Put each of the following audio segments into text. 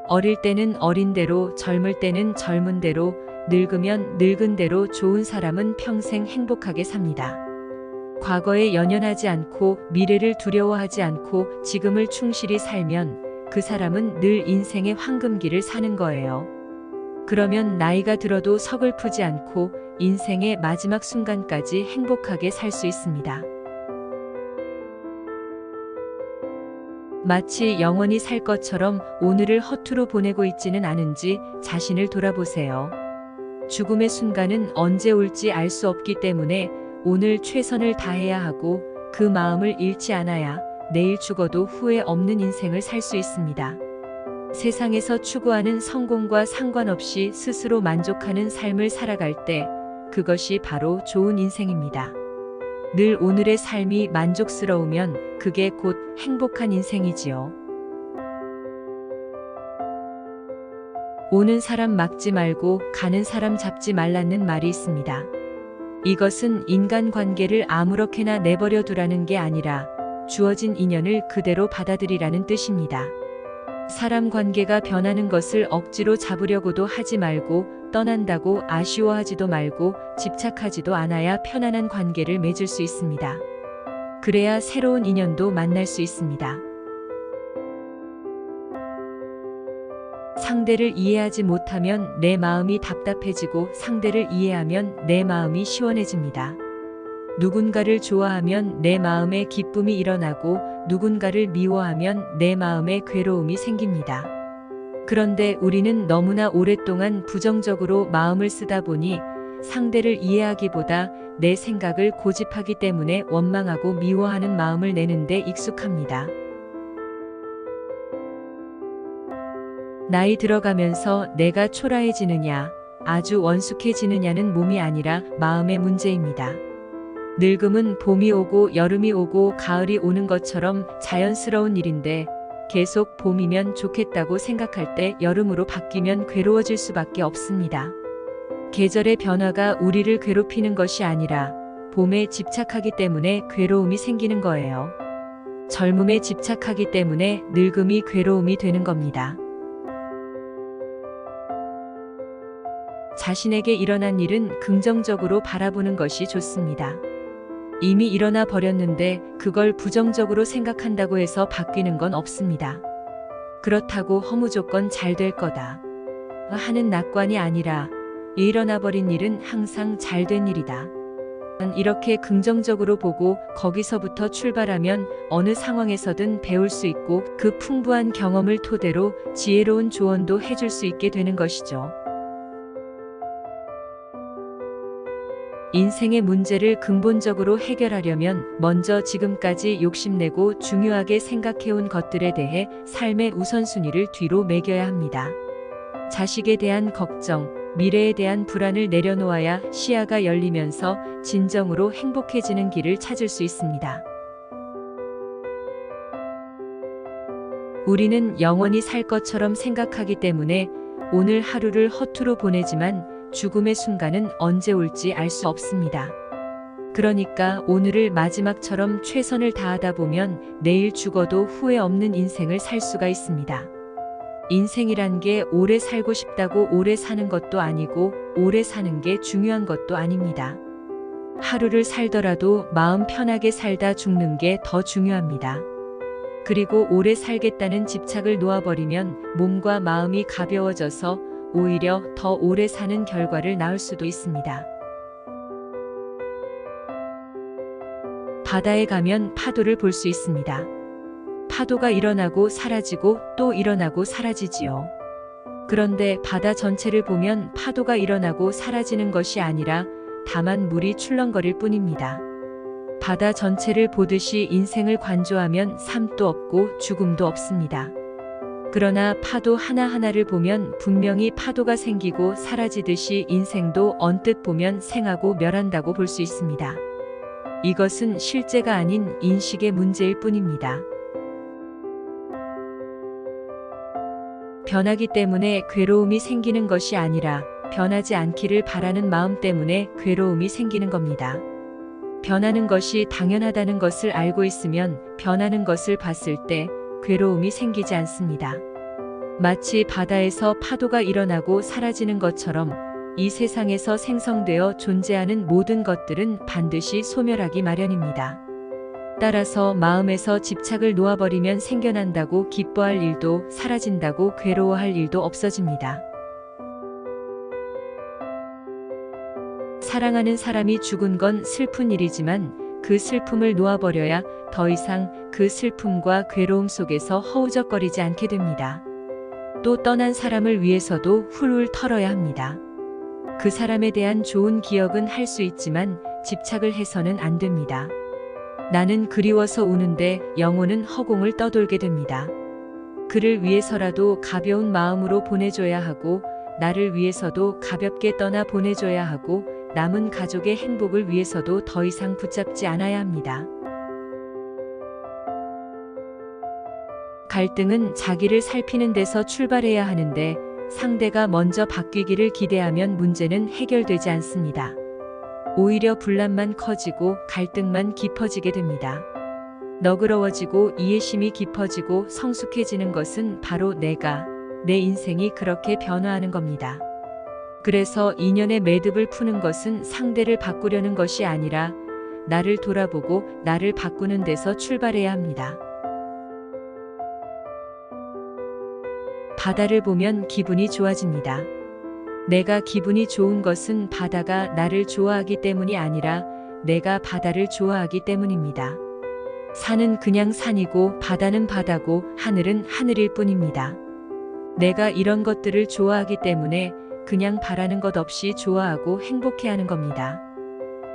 어릴 때는 어린 대로, 젊을 때는 젊은 대로, 늙으면 늙은 대로 좋은 사람은 평생 행복하게 삽니다. 과거에 연연하지 않고 미래를 두려워하지 않고 지금을 충실히 살면 그 사람은 늘 인생의 황금기를 사는 거예요. 그러면 나이가 들어도 서글프지 않고 인생의 마지막 순간까지 행복하게 살 수 있습니다. 마치 영원히 살 것처럼 오늘을 허투루 보내고 있지는 않은지 자신을 돌아보세요. 죽음의 순간은 언제 올지 알 수 없기 때문에 오늘 최선을 다해야 하고 그 마음을 잃지 않아야 내일 죽어도 후회 없는 인생을 살 수 있습니다. 세상에서 추구하는 성공과 상관없이 스스로 만족하는 삶을 살아갈 때 그것이 바로 좋은 인생입니다. 늘 오늘의 삶이 만족스러우면 그게 곧 행복한 인생이지요. 오는 사람 막지 말고 가는 사람 잡지 말라는 말이 있습니다. 이것은 인간관계를 아무렇게나 내버려 두라는 게 아니라 주어진 인연을 그대로 받아들이라는 뜻입니다. 사람 관계가 변하는 것을 억지로 잡으려고도 하지 말고 떠난다고 아쉬워하지도 말고 집착하지도 않아야 편안한 관계를 맺을 수 있습니다. 그래야 새로운 인연도 만날 수 있습니다. 상대를 이해하지 못하면 내 마음이 답답해지고 상대를 이해하면 내 마음이 시원해집니다. 누군가를 좋아하면 내 마음에 기쁨이 일어나고 누군가를 미워하면 내 마음에 괴로움이 생깁니다. 그런데 우리는 너무나 오랫동안 부정적으로 마음을 쓰다 보니 상대를 이해하기보다 내 생각을 고집하기 때문에 원망하고 미워하는 마음을 내는데 익숙합니다. 나이 들어가면서 내가 초라해지느냐, 아주 원숙해지느냐는 몸이 아니라 마음의 문제입니다. 늙음은 봄이 오고 여름이 오고 가을이 오는 것처럼 자연스러운 일인데 계속 봄이면 좋겠다고 생각할 때 여름으로 바뀌면 괴로워질 수밖에 없습니다. 계절의 변화가 우리를 괴롭히는 것이 아니라 봄에 집착하기 때문에 괴로움이 생기는 거예요. 젊음에 집착하기 때문에 늙음이 괴로움이 되는 겁니다. 자신에게 일어난 일은 긍정적으로 바라보는 것이 좋습니다. 이미 일어나 버렸는데 그걸 부정적으로 생각한다고 해서 바뀌는 건 없습니다. 그렇다고 허무조건 잘 될 거다 하는 낙관이 아니라 일어나 버린 일은 항상 잘 된 일이다. 이렇게 긍정적으로 보고 거기서부터 출발하면 어느 상황에서든 배울 수 있고 그 풍부한 경험을 토대로 지혜로운 조언도 해줄 수 있게 되는 것이죠. 인생의 문제를 근본적으로 해결하려면 먼저 지금까지 욕심내고 중요하게 생각해온 것들에 대해 삶의 우선순위를 뒤로 매겨야 합니다. 자식에 대한 걱정, 미래에 대한 불안을 내려놓아야 시야가 열리면서 진정으로 행복해지는 길을 찾을 수 있습니다. 우리는 영원히 살 것처럼 생각하기 때문에 오늘 하루를 허투루 보내지만 죽음의 순간은 언제 올지 알 수 없습니다. 그러니까 오늘을 마지막처럼 최선을 다하다 보면 내일 죽어도 후회 없는 인생을 살 수가 있습니다. 인생이란 게 오래 살고 싶다고 오래 사는 것도 아니고 오래 사는 게 중요한 것도 아닙니다. 하루를 살더라도 마음 편하게 살다 죽는 게 더 중요합니다. 그리고 오래 살겠다는 집착을 놓아버리면 몸과 마음이 가벼워져서 오히려 더 오래 사는 결과를 낳을 수도 있습니다. 바다에 가면 파도를 볼 수 있습니다. 파도가 일어나고 사라지고 또 일어나고 사라지지요. 그런데 바다 전체를 보면 파도가 일어나고 사라지는 것이 아니라 다만 물이 출렁거릴 뿐입니다. 바다 전체를 보듯이 인생을 관조하면 삶도 없고 죽음도 없습니다. 그러나 파도 하나하나를 보면 분명히 파도가 생기고 사라지듯이 인생도 언뜻 보면 생하고 멸한다고 볼 수 있습니다. 이것은 실제가 아닌 인식의 문제일 뿐입니다. 변하기 때문에 괴로움이 생기는 것이 아니라 변하지 않기를 바라는 마음 때문에 괴로움이 생기는 겁니다. 변하는 것이 당연하다는 것을 알고 있으면 변하는 것을 봤을 때 괴로움이 생기지 않습니다. 마치 바다에서 파도가 일어나고 사라지는 것처럼 이 세상에서 생성되어 존재하는 모든 것들은 반드시 소멸하기 마련입니다. 따라서 마음에서 집착을 놓아버리면 생겨난다고 기뻐할 일도 사라진다고 괴로워할 일도 없어집니다. 사랑하는 사람이 죽은 건 슬픈 일이지만 그 슬픔을 놓아버려야 더 이상 그 슬픔과 괴로움 속에서 허우적거리지 않게 됩니다. 또 떠난 사람을 위해서도 훌훌 털어야 합니다. 그 사람에 대한 좋은 기억은 할 수 있지만 집착을 해서는 안 됩니다. 나는 그리워서 우는데 영혼은 허공을 떠돌게 됩니다. 그를 위해서라도 가벼운 마음으로 보내줘야 하고 나를 위해서도 가볍게 떠나 보내줘야 하고 남은 가족의 행복을 위해서도 더 이상 붙잡지 않아야 합니다. 갈등은 자기를 살피는 데서 출발해야 하는데 상대가 먼저 바뀌기를 기대하면 문제는 해결되지 않습니다. 오히려 분란만 커지고 갈등만 깊어지게 됩니다. 너그러워지고 이해심이 깊어지고 성숙해지는 것은 바로 내 인생이 그렇게 변화하는 겁니다. 그래서 인연의 매듭을 푸는 것은 상대를 바꾸려는 것이 아니라 나를 돌아보고 나를 바꾸는 데서 출발해야 합니다. 바다를 보면 기분이 좋아집니다. 내가 기분이 좋은 것은 바다가 나를 좋아하기 때문이 아니라 내가 바다를 좋아하기 때문입니다. 산은 그냥 산이고 바다는 바다고 하늘은 하늘일 뿐입니다. 내가 이런 것들을 좋아하기 때문에 그냥 바라는 것 없이 좋아하고 행복해하는 겁니다.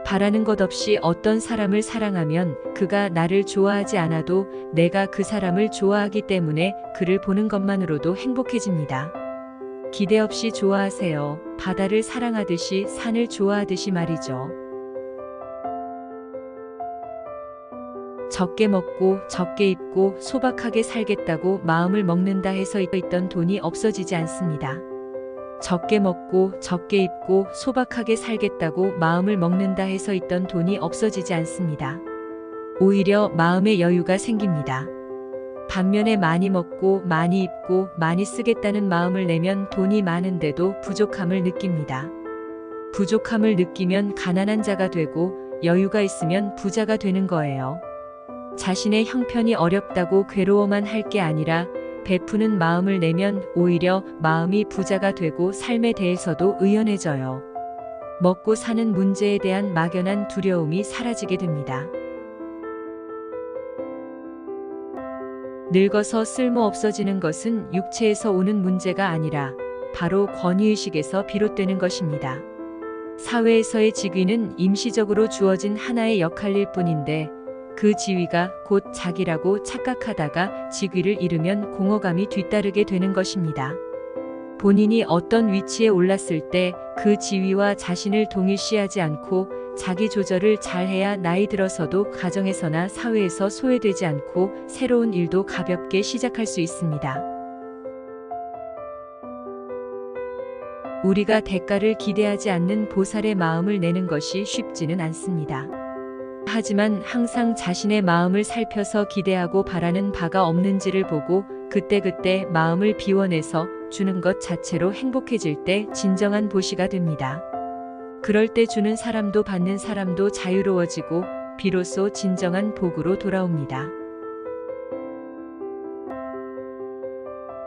바라는 것 없이 어떤 사람을 사랑하면 그가 나를 좋아하지 않아도 내가 그 사람을 좋아하기 때문에 그를 보는 것만으로도 행복해집니다. 기대 없이 좋아하세요. 바다를 사랑하듯이 산을 좋아하듯이 말이죠. 적게 먹고 적게 입고 소박하게 살겠다고 마음을 먹는다 해서 있던 돈이 없어지지 않습니다. 적게 먹고 적게 입고 소박하게 살겠다고 마음을 먹는다 해서 있던 돈이 없어지지 않습니다. 오히려 마음의 여유가 생깁니다. 반면에 많이 먹고 많이 입고 많이 쓰겠다는 마음을 내면 돈이 많은데도 부족함을 느낍니다. 부족함을 느끼면 가난한 자가 되고 여유가 있으면 부자가 되는 거예요. 자신의 형편이 어렵다고 괴로워만 할 게 아니라 베푸는 마음을 내면 오히려 마음이 부자가 되고 삶에 대해서도 의연해져요. 먹고 사는 문제에 대한 막연한 두려움이 사라지게 됩니다. 늙어서 쓸모 없어지는 것은 육체에서 오는 문제가 아니라 바로 권위의식에서 비롯되는 것입니다. 사회에서의 직위는 임시적으로 주어진 하나의 역할일 뿐인데 그 지위가 곧 자기라고 착각하다가 직위를 잃으면 공허감이 뒤따르게 되는 것입니다. 본인이 어떤 위치에 올랐을 때 그 지위와 자신을 동일시하지 않고 자기 조절을 잘해야 나이 들어서도 가정에서나 사회에서 소외되지 않고 새로운 일도 가볍게 시작할 수 있습니다. 우리가 대가를 기대하지 않는 보살의 마음을 내는 것이 쉽지는 않습니다. 하지만 항상 자신의 마음을 살펴서 기대하고 바라는 바가 없는지를 보고 그때그때 마음을 비워내서 주는 것 자체로 행복해질 때 진정한 보시가 됩니다. 그럴 때 주는 사람도 받는 사람도 자유로워지고 비로소 진정한 복으로 돌아옵니다.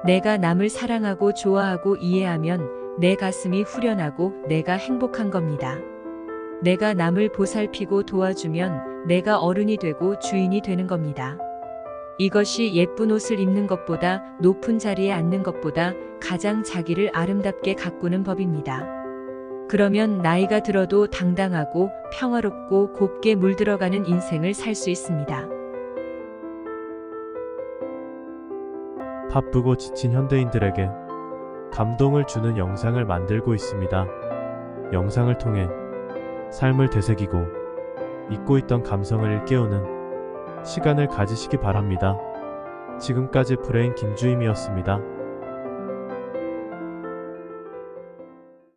내가 남을 사랑하고 좋아하고 이해하면 내 가슴이 후련하고 내가 행복한 겁니다. 내가 남을 보살피고 도와주면 내가 어른이 되고 주인이 되는 겁니다. 이것이 예쁜 옷을 입는 것보다 높은 자리에 앉는 것보다 가장 자기를 아름답게 가꾸는 법입니다. 그러면 나이가 들어도 당당하고 평화롭고 곱게 물들어가는 인생을 살 수 있습니다. 바쁘고 지친 현대인들에게 감동을 주는 영상을 만들고 있습니다. 영상을 통해 삶을 되새기고 잊고 있던 감성을 일깨우는 시간을 가지시기 바랍니다. 지금까지 브레인 김주임이었습니다.